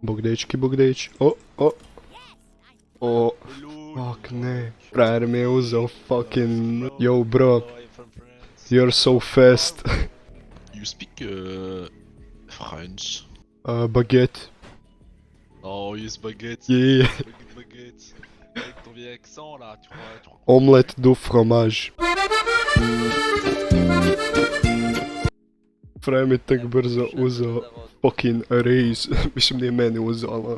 Bog dečki, bog dečki. O. Fuck ne. Frajer mi je uzeo fucking... Yo bro, you're so fast. You speak French? Baguette. Oh, yes, baguette. Yeah. Baguette. Avec ton vieil accent là, tu crois. Omelette du fromage. Frajer mi tak brzo uzeo fucking raise. Mislim nije meni uzeo, ali...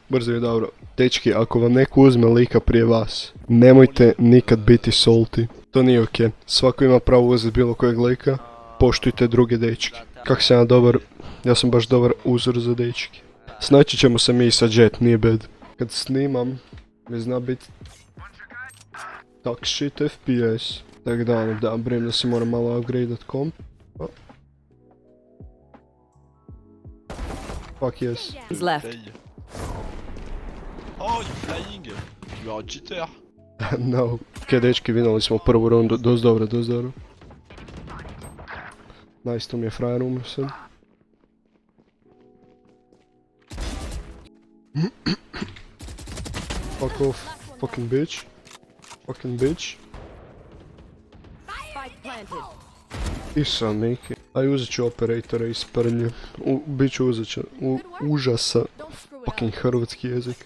Brzo je dobro. Dečki, ako vam neko uzme lika prije vas, nemojte nikad biti salty. To nije okej. Svako ima pravo uzeti bilo kojeg lika. Poštujte druge dečki. Kak sam ja dobar, ja sam baš dobar uzor za dečki. Snaći ćemo se mi sa Jet, nije bad. Kad snimam, mi zna bit tak shit FPS. Tak da, brem da si moram malo upgradeat komp. Fuck yes. He's left. Oh, you flying! You are a cheater! No. Ok, dečki, vinuli smo prvu rundu, dost dobro. Nice, tu mi je frajer umro sad. Fuck off, fucking bitch. Spike planted. Isao neki. Aj uzet ću operatora iz prnje. Bit ću uzet ću užasa. Fucking hrvatski jezik.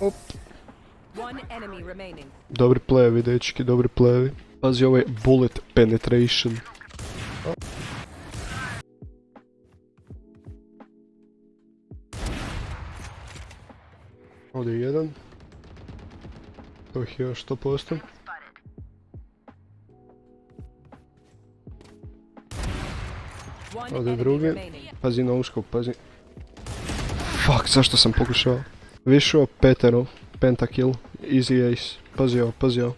Op. One enemy remaining. Dobri playevi, dečki, dobri playevi. Pazi, ovo je bullet penetration. Ovdje je jedan. To ih je još 100%. One Ovdje je enemy drugi. remaining. Pazi na uskok, pazi. Fuck, zašto sam pokušao? Višao Petero, pentakill, easy ace. Pazi ovo.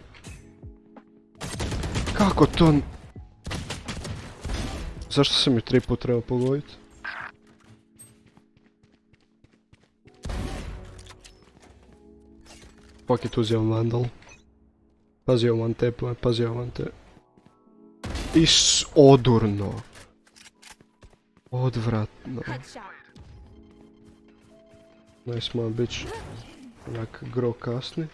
Kako to... Zašto sam ju 3 put trebao pogoditi? Fuck it, uzeo Vandal. Pazi ovo one tap. Odurno. Odvratno. Nice man, bitch. Onak gro kasni.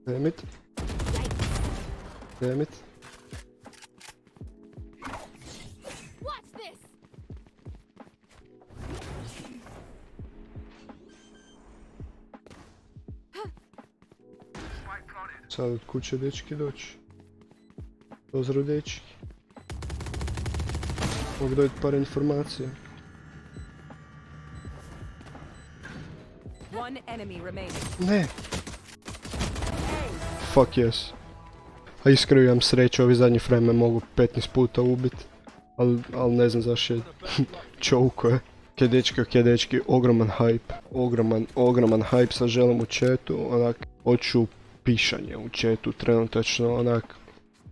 Damn it. Sad od kuće dečki doći. Pozdrav dečki. Mogu dojeti par informacija. One enemy remaining. Ne! Fuck yes. A iskreno imam sreću, ovi zadnji frame mogu 15 puta ubit. Ali ne znam zašto je čouko je. Ok dečki, ogroman hype. Ogroman hype, sad želim u chatu, onak, hoću pišanje u chatu trenutačno, onak.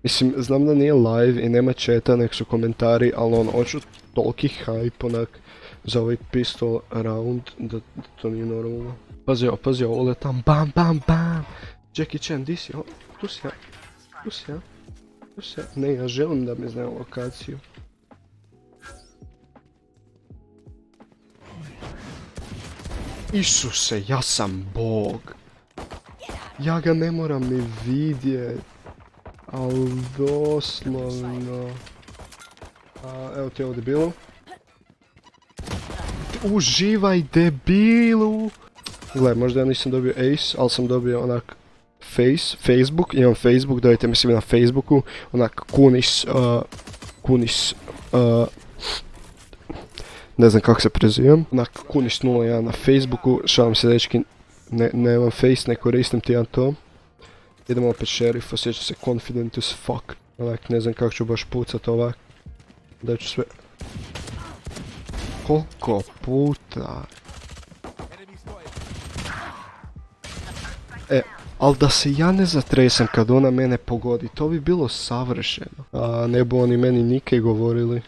Mislim, znam da nije live i nema chata, nek su komentari, ali hoću toliki hype, onak, za ovaj pistol round, da to nije normalno. Pazi ovo, letam, bam! Jackie Chan, di si? Tu si ja. Ne, ja želim da mi znaju lokaciju. Isuse, ja sam bog. Ja ga ne moram ni vidjet. Al doslovno. Evo ti ovdje bilo. Uživaj debilu. Gle, možda ja nisam dobio ace, ali sam dobio onak Facebook, imam Facebook, dajte mi svi na Facebooku, onak Kunis, ne znam kako se prezivam, onak Kunis 01 na Facebooku, šalim se dečki, nemam face, ne koristim ti ja to. Idemo opet šerif, osjećam se confident as fuck, onak ne znam kako ću baš pucat ovak, da ću sve... Koliko puta? Ali da se ja ne zatresam kad ona mene pogodi, to bi bilo savršeno. A ne bu oni meni nikaj govorili.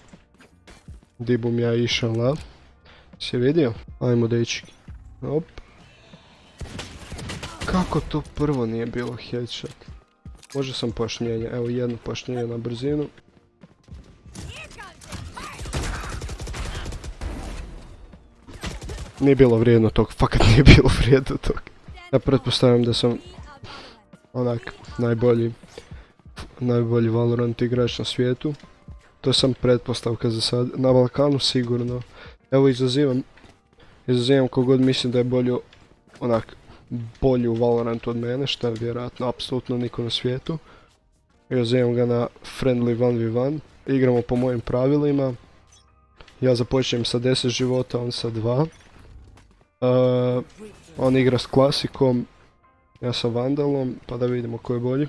Di bum ja išao, la? Si vidio? Ajmo dečki. Op. Kako to prvo nije bilo headshot? Može sam pojašnjenje, evo jedno pojašnjenje na brzinu. Nije bilo vrijedno tog, fakat nije bilo vrijedno tog. Ja pretpostavljam da sam onak najbolji Valorant igrač na svijetu. To je sam pretpostavka za sad. Na Balkanu sigurno. Evo izazivam kogod mislim da je bolji u Valorantu od mene, što je vjerojatno apsolutno niko na svijetu. Izazivam ga na friendly 1v1. Igramo po mojim pravilima. Ja započnem sa 10 života, on sa 2. On igra s klasikom, ja sa vandalom, pa da vidimo ko je bolji.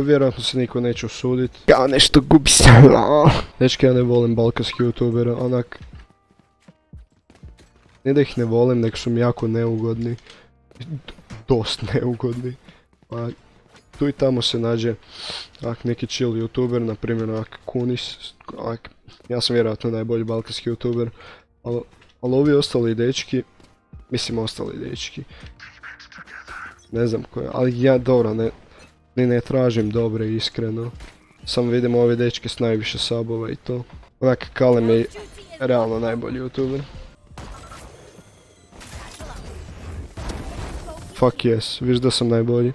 Vjerojatno se niko neće usudit. Ja nešto gubi se. Dečki, ja ne volim balkanski youtubera, onak... Ne da ih ne volim, nek su mi jako neugodni. Dost neugodni. Tu i tamo se nađe neki chill youtuber, na primjer Kunis. Ja sam vjerojatno najbolji balkanski youtuber. Ali ovi ostali dečki, mislim ostali dečki, ne znam koje, ali ja dobro, ne tražim dobre iskreno. Samo vidim ove dečke s najviše subova i to. Onak Kalem je realno najbolji youtuber. Fuck yes, viš da sam najbolji.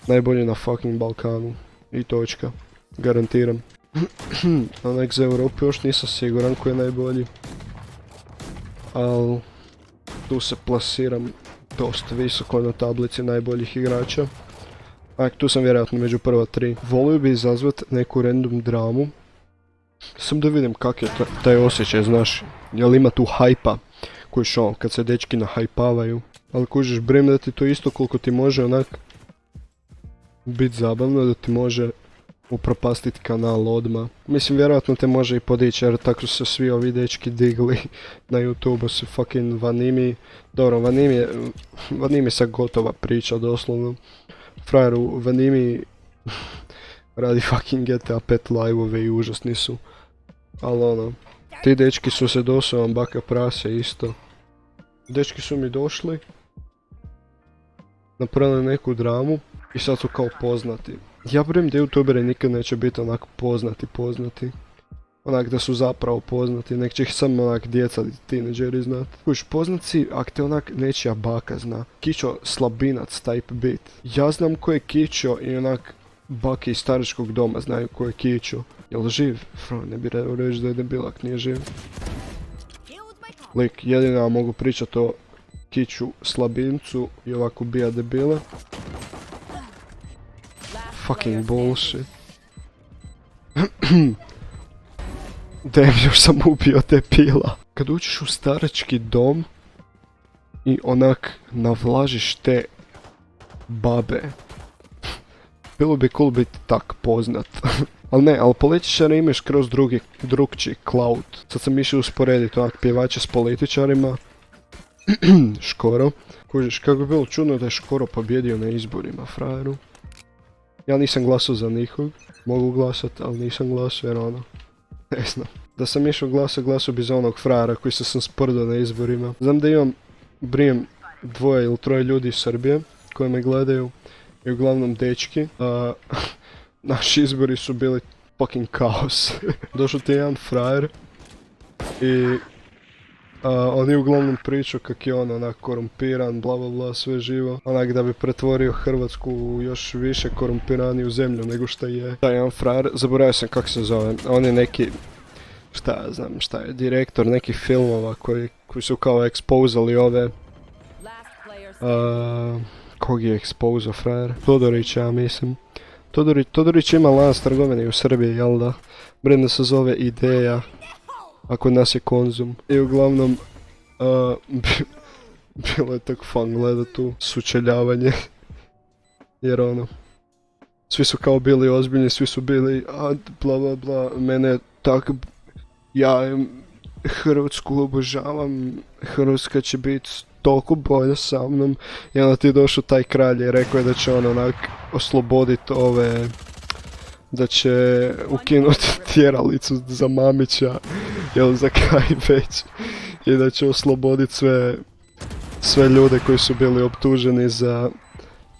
Najbolji na fucking Balkanu. I točka. Garantiram. Onak za Europu još nisam siguran ko je najbolji. Ali tu se plasiram dosta visoko na tablici najboljih igrača. Tu sam vjerojatno među prva 3. Volio bi izazvat neku random dramu. Sam da vidim kak je taj osjećaj, znaš. Jel ima tu hajpa? Kužiš ono, kad se dečki nahajpavaju. Ali kužiš, brim da ti to isto koliko ti može onak bit zabavno, da ti može upropastiti kanal odmah. Mislim, vjerojatno te može i podići, jer tako su se svi ovi dečki digli na YouTube, su fucking Vanimi. Dobro, Vanimi sad gotova priča, doslovno. Frajeru, Vanimi radi fucking GTA 5 live-ove i užasni su. Ali ono, ti dečki su se doslovno baka prase isto. Dečki su mi došli, napravili neku dramu i sad su kao poznati. Ja vjerujem da youtuberi nikad neće biti onak poznati. Onak da su zapravo poznati, nek će ih samo onak djeca i tineđeri znat. Kuš, poznat si ak te onak nečija baka zna. Kićo slabinac type bit. Ja znam ko je Kićo i onak bake iz staričkog doma znaju ko je Kićo. Jel živ? Ne bi reći da je debil ak nije živ. Lik, jedino ja mogu pričat o Kiću slabincu i ovako bija debile. Fucking bullshit. Damn, još sam ubio debila. Kad učiš u starački dom i onak navlažiš te babe, bilo bi cool biti tak poznat. ali političari imaju skroz drugčiji cloud. Sad sam išao usporediti onak pjevače s političarima. Škoro. Kužiš, kako bi bilo čudno da je Škoro pobjedio na izborima, frajeru. Ja nisam glasao za nikog. Mogu glasat, ali nisam glasao jer ono... Ne znam. Da sam išao glasao bi za onog frajera koji se sam sprdao na izborima. Znam da imam, brijem 2 ili 3 ljudi iz Srbije koji me gledaju. I uglavnom dečki. Naši izbori su bili fucking kaos. Došao ti jedan frajer i on je uglavnom pričao kak je on onak korumpiran, bla bla bla, sve živo. Onak da bi pretvorio Hrvatsku u još više korumpiraniju zemlju nego šta je. Taj jedan frajer, zaboravio sam kak se zove, on je neki, šta je, direktor nekih filmova koji su kao ekspozali ove... Kog je ekspozao frajer? Todorić, ja mislim. Todorić ima lanac trgovine u Srbiji, jel da? Brenda se zove Ideja, a kod nas je Konzum. I uglavnom, bilo je tak fun gledat tu sučeljavanje. Jer ono, svi su kao bili ozbiljni, svi su bili bla bla bla, mene tak, ja Hrvatsku obožavam, Hrvatska će biti toliko bolja sa mnom. I onda ti je došao taj kralj i rekao je da će on onak osloboditi ove, da će ukinuti tjeralicu za Mamića, jel za kaj već. i da će osloboditi sve ljude koji su bili optuženi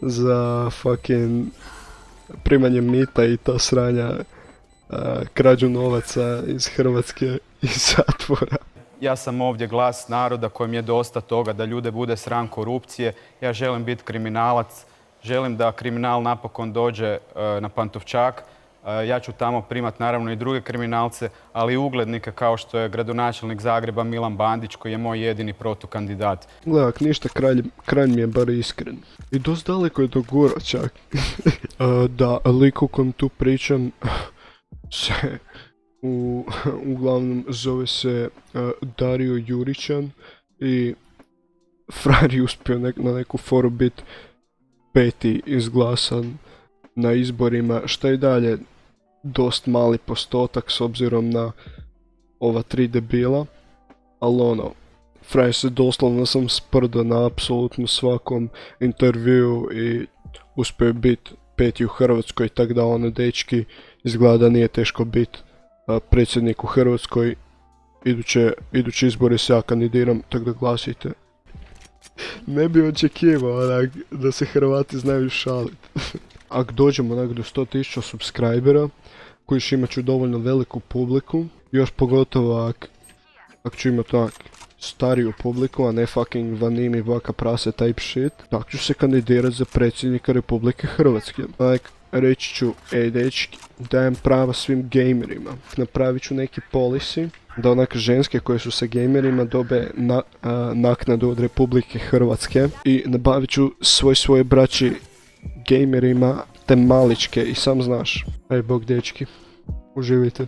za fucking primanje mita i ta sranja, krađu novaca iz Hrvatske i zatvora. Ja sam ovdje glas naroda kojem je dosta toga da ljude bude sram korupcije. Ja želim biti kriminalac, želim da kriminal napokon dođe na Pantovčak. Ja ću tamo primat naravno i druge kriminalce, ali i uglednike kao što je gradonačelnik Zagreba Milan Bandić koji je moj jedini protukandidat. Gle, ak ništa, kralj mi je bar iskren. I dosta daleko je do gora čak. Da, lik o kojem tu pričam se uglavnom zove se Dario Juričan i frajer je uspio na neku foru biti 5. izglasan na izborima, što je dalje dost mali postotak s obzirom na ova 3 debila, ali ono, frajer se doslovno sam sprdo na apsolutno svakom intervjuu i uspio je biti 5. u Hrvatskoj, tako da ono, dečki, izgleda da nije teško biti predsjednik u Hrvatskoj. Idući izbori se ja kandidiram, tako da glasite. Ne bi očekivao onak, da se Hrvati znaju šaliti. Ako dođemo onak do 100.000 subscribera, koji će imat ću dovoljno veliku publiku, još pogotovo ako ću imat onak stariju publiku, a ne fucking vanimi vaka prase type shit, tako ću se kandidirat za predsjednika Republike Hrvatske. Onak, reći ću, ej dečki, dajem prava svim gamerima. Napravit ću neki policy da onak ženske koje su sa gamerima dobe naknadu od Republike Hrvatske i nabavit ću svoje braći gamerima te maličke i sam znaš. Ej bog dečki, uživajte.